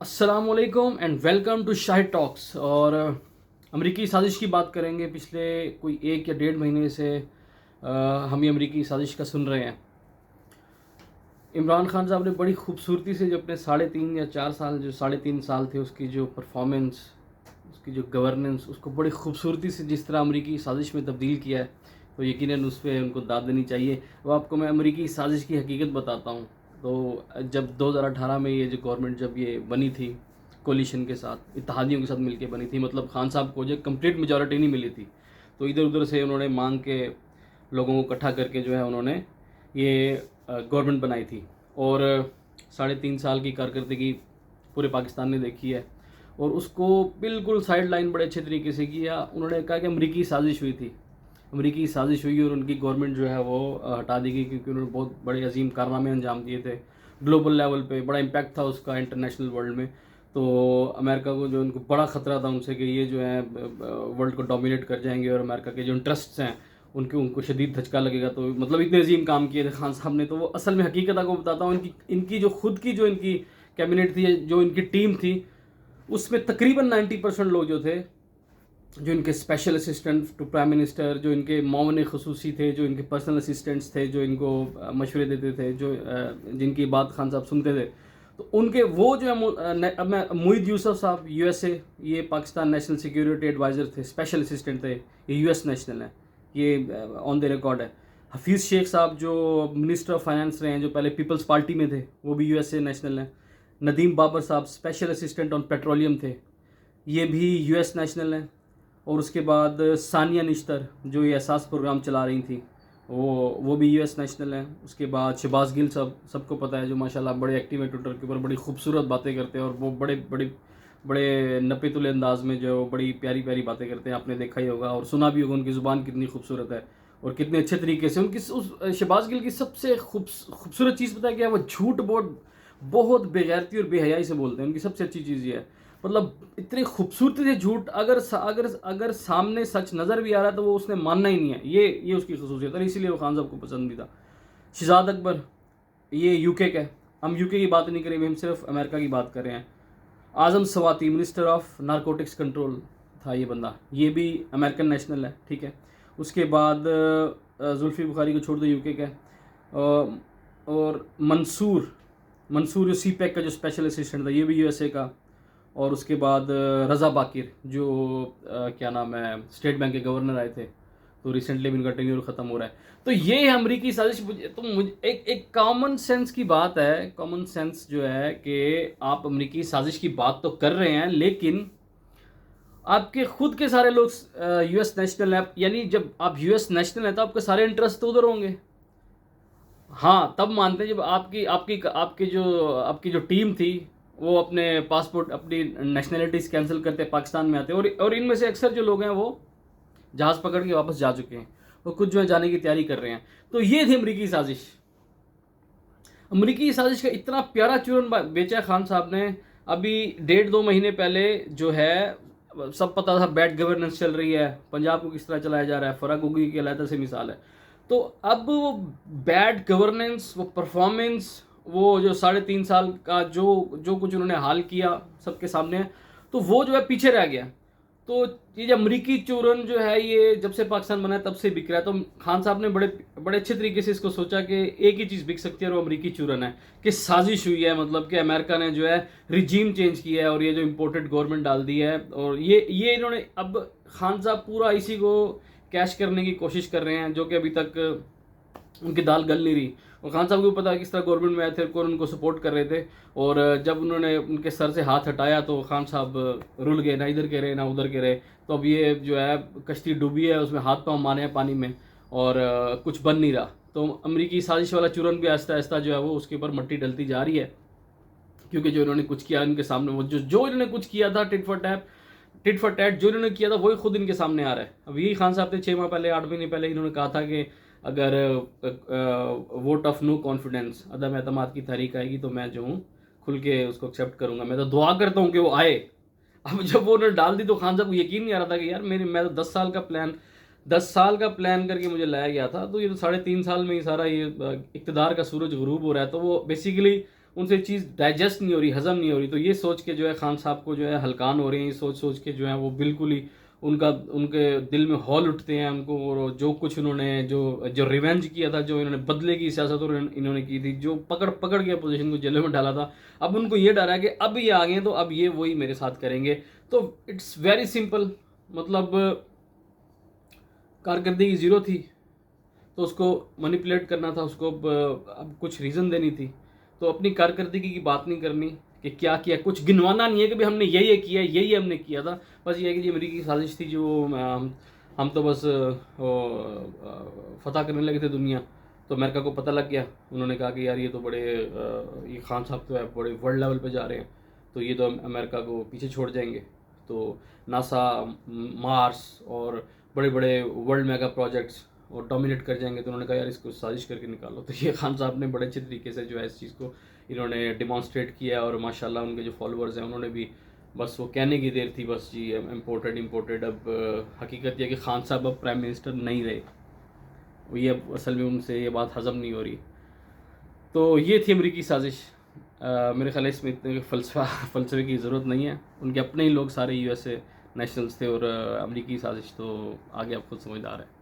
अस्सलाम वालेकुम and welcome to Shahid talks. और अमरीकी साजिश की बात करेंगे। पिछले कोई 1 या 1.5 महीने से हम ये अमरीकी साजिश का सुन रहे हैं। इमरान खान साहब ने बड़ी खूबसूरती से जो अपने 3.5 या 4 साल, जो 3.5 साल थे, उसकी जो परफॉर्मेंस, उसकी जो गवर्नेंस, उसको बड़ी खूबसूरती से जिस तरह अमरीकी साजिश में तब्दील किया है, तो यकीनन उस पर उनको दाद देनी चाहिए। अब आपको मैं अमरीकी साजिश की हकीकत बताता हूँ। तो जब 2018 में ये जो गवर्नमेंट जब ये बनी थी, कोलिशन के साथ, इत्तेहादियों के साथ मिलके बनी थी, मतलब खान साहब को जो कंप्लीट मेजॉरिटी नहीं मिली थी, तो इधर उधर से उन्होंने मांग के लोगों को इकट्ठा करके जो है उन्होंने ये गवर्नमेंट बनाई थी। और 3.5 साल की कारकर्दगी पूरे पाकिस्तान ने देखी है, और उसको बिल्कुल साइड लाइन बड़े अच्छे तरीके से किया। उन्होंने कहा कि अमरीकी साजिश हुई थी, अमरीकी साजिश हुई और उनकी गवर्नमेंट जो है वो हटा दी गई, क्योंकि उन्होंने बहुत बड़े अजीम कारनामे अंजाम दिए थे। ग्लोबल लेवल पे बड़ा इम्पैक्ट था उसका इंटरनेशनल वर्ल्ड में। तो अमेरिका को जो उनको बड़ा ख़तरा था उनसे कि ये जो है वर्ल्ड को डोमिनेट कर जाएंगे, और अमेरिका के जो इंटरेस्ट्स हैं उनको शदीद धचका लगेगा। तो मतलब इतने अजीम काम किए थे खान साहब ने। तो वो असल में हकीकत आपको बताता हूँ, इनकी जो खुद की जो इनकी कैबिनेट थी, जो इनकी टीम थी, उसमें तकरीबन 90% लोग जो थे, जो इनके special assistant to prime minister, जो इनके मावन खुसूसी थे, जो इनके पर्सनल असिस्टेंट्स थे, जो इनको मशवरे देते थे, जो जिनकी बात खान साहब सुनते थे, तो उनके वो जो है, अब मैं मुईद यूसुफ साहब यूएसए, ये पाकिस्तान नेशनल सिक्योरिटी एडवाइज़र थे, स्पेशल असिस्टेंट थे, ये यूएस नेशनल है, ये ऑन द रिकॉर्ड है। हफीज़ शेख साहब जो मिनिस्टर ऑफ फाइनेंस रहे हैं, जो पहले पीपल्स पार्टी में थे, वो भी यूएसए नेशनल हैं। नदीम बाबर साहब स्पेशल असिस्टेंट ऑन पेट्रोलियम थे, ये भी यूएस नेशनल हैं। और उसके बाद सानिया निश्तर जो ये एहसास प्रोग्राम चला रही थी, वो भी यूएस नेशनल है। उसके बाद शहबाज गिल साहब, सबको पता है, जो माशाल्लाह बड़े एक्टिव है ट्विटर के ऊपर, बड़ी खूबसूरत बातें करते हैं, और वो बड़े नपे तुले अंदाज में जो बड़ी प्यारी प्यारी बातें करते हैं। आपने देखा ही होगा और सुना भी होगा उनकी ज़ुबान कितनी खूबसूरत है, और कितने अच्छे तरीके से उनकी उस शहबाज गिल की सबसे खूबसूरत चीज़ पता है क्या है? वो झूठ बहुत बेगैरती और बेहयाई से बोलते हैं। उनकी सबसे अच्छी चीज़ ये है, मतलब इतनी खूबसूरती से झूठ, अगर सामने सच नज़र भी आ रहा है तो वो उसने मानना ही नहीं है। ये उसकी खसूसियत है, इसीलिए वो खान साहब को पसंद भी था। शहजाद अकबर, ये यूके का है, हम यूके की बात नहीं करेंगे, हम सिर्फ अमेरिका की बात कर रहे हैं। Azam Swati minister of narcotics control था ये बंदा, ये भी अमेरिकन नेशनल है, ठीक है। उसके बाद जुल्फी बुखारी को छोड़ दो, यूके का है। और मंसूर जो सी पैक का जो स्पेशल असिस्टेंट था, ये भी यूएसए का। और उसके बाद रज़ा बाकिर जो क्या नाम है, स्टेट बैंक के गवर्नर आए थे, तो रिसेंटली भी इनका टेन्योर ख़त्म हो रहा है। तो ये है अमरीकी साजिश। तो मुझे एक कॉमन सेंस की बात है, कॉमन सेंस जो है कि आप अमरीकी साजिश की बात तो कर रहे हैं, लेकिन आपके खुद के सारे लोग यूएस नेशनल हैं, यानी जब आप यूएस नेशनल हैं तो आपके सारे इंटरेस्ट तो उधर होंगे। हाँ, तब मानते हैं जब आपकी जो टीम थी, वो अपने पासपोर्ट, अपनी नेशनलिटीज़ कैंसिल करते पाकिस्तान में आते हैं। और इनमें से अक्सर जो लोग हैं वो जहाज़ पकड़ के वापस जा चुके हैं, वो कुछ जो है जाने की तैयारी कर रहे हैं। तो ये थी अमरीकी साजिश। अमरीकी साजिश का इतना प्यारा चूरन बेचा खान साहब ने। अभी 1.5-2 महीने पहले जो है, सब पता था बैड गवर्नेंस चल रही है, पंजाब को किस तरह चलाया जा रहा है, फराक होगी की अलहदा से मिसाल है। तो अब वो बैड गवर्नेंस, वो परफॉर्मेंस, वो जो 3.5 साल का जो कुछ उन्होंने हाल किया सबके सामने, तो वो जो है पीछे रह गया। तो ये जो अमरीकी चूरन जो है, ये जब से पाकिस्तान बना है तब से बिक रहा है। तो खान साहब ने बड़े अच्छे तरीके से इसको सोचा कि एक ही चीज़ बिक सकती है, और वो अमरीकी चूरन है, कि साजिश हुई है, मतलब कि अमेरिका ने जो है रिजीम चेंज किया है, और ये जो इम्पोर्टेड गवर्नमेंट डाल दी है। और ये इन्होंने, अब खान साहब पूरा इसी को कैश करने की कोशिश कर रहे हैं, जो कि अभी तक उनकी दाल गल नहीं रही। और खान साहब को पता है किस तरह गवर्नमेंट में आए थे, कौन उनको सपोर्ट कर रहे थे, और जब उन्होंने उनके सर से हाथ हटाया तो खान साहब रुल गए, ना इधर के रहे ना उधर के रहे। तो अब ये जो है कश्ती डूबी है, उसमें हाथ पाँव मारे हैं पानी में, और कुछ बन नहीं रहा। तो अमरीकी साजिश वाला चूरन भी आहिस्ता आहिस्ता जो है वो उसके ऊपर मट्टी डलती जा रही है, क्योंकि जो इन्होंने कुछ किया इनके सामने, वो जो इन्होंने कुछ किया था, टिट फॉर टैट जो इन्होंने किया था, वही खुद इनके सामने आ रहा है। अब यही खान साहब थे 6 माह पहले, 8 महीने पहले इन्होंने कहा था कि अगर वोट ऑफ नो कॉन्फिडेंस, अदम एतमाद की तहरीक आएगी तो मैं जो हूँ खुल के उसको एक्सेप्ट करूँगा, मैं तो दुआ करता हूँ कि वो आए। अब जब वो उन्होंने डाल दी तो खान साहब को यकीन नहीं आ रहा था कि यार मैं तो 10 साल का प्लान करके मुझे लाया गया था, तो ये तो 3.5 साल में ही सारा ये इक़्तिदार का सूरज गुरूब हो रहा है। तो वो बेसिकली ان سے چیز ڈائجسٹ نہیں ہو رہی، ہضم نہیں ہو رہی، تو یہ سوچ کے جو ہے خان صاحب کو جو ہے ہلکان ہو رہے ہیں، یہ سوچ سوچ کے جو ہے وہ بالکل ہی ان کے دل میں ہول اٹھتے ہیں ان کو، اور جو کچھ انہوں نے جو ریونج کیا تھا، جو انہوں نے بدلے کی سیاست اور انہوں نے کی تھی، جو پکڑ کے اپوزیشن کو جیلوں میں ڈالا تھا، اب ان کو یہ ڈر ہے کہ اب یہ آ گئے تو اب یہ وہی میرے ساتھ کریں گے. تو اٹس ویری سمپل، مطلب کارکردگی زیرو تھی تو اس کو مینیپولیٹ کرنا تھا، اس کو اب کچھ ریزن دینی تھی. تو اپنی کارکردگی کی بات نہیں کرنی کہ کیا کیا، کچھ گنوانا نہیں ہے کہ ہم نے یہ کیا، یہی ہم نے کیا تھا. بس یہ ہے کہ یہ امریکی کی سازش تھی، جو ہم تو بس فتح کرنے لگے تھے دنیا. تو امریکہ کو پتہ لگ گیا، انہوں نے کہا کہ یار یہ تو بڑے یہ خان صاحب تو ہے بڑے ورلڈ لیول پہ جا رہے ہیں، تو یہ تو امریکہ کو پیچھے چھوڑ جائیں گے. تو ناسا، مارس اور بڑے بڑے ورلڈ میگا پروجیکٹس اور ڈومینیٹ کر جائیں گے. تو انہوں نے کہا یار اس کو سازش کر کے نکالو. تو یہ خان صاحب نے بڑے اچھے طریقے سے جو ہے اس چیز کو انہوں نے ڈیمانسٹریٹ کیا، اور ماشاءاللہ ان کے جو فالوورز ہیں انہوں نے بھی بس وہ کہنے کی دیر تھی بس جی امپورٹڈ. اب حقیقت یہ کہ خان صاحب اب پرائم منسٹر نہیں رہے، یہ اصل میں ان سے یہ بات ہضم نہیں ہو رہی. تو یہ تھی امریکی سازش. میرے خیال ہے اس میں اتنے فلسفے کی ضرورت نہیں ہے، ان کے اپنے ہی لوگ سارے USA نیشنلز تھے، اور امریکی سازش تو آگے آپ خود سمجھدار ہے.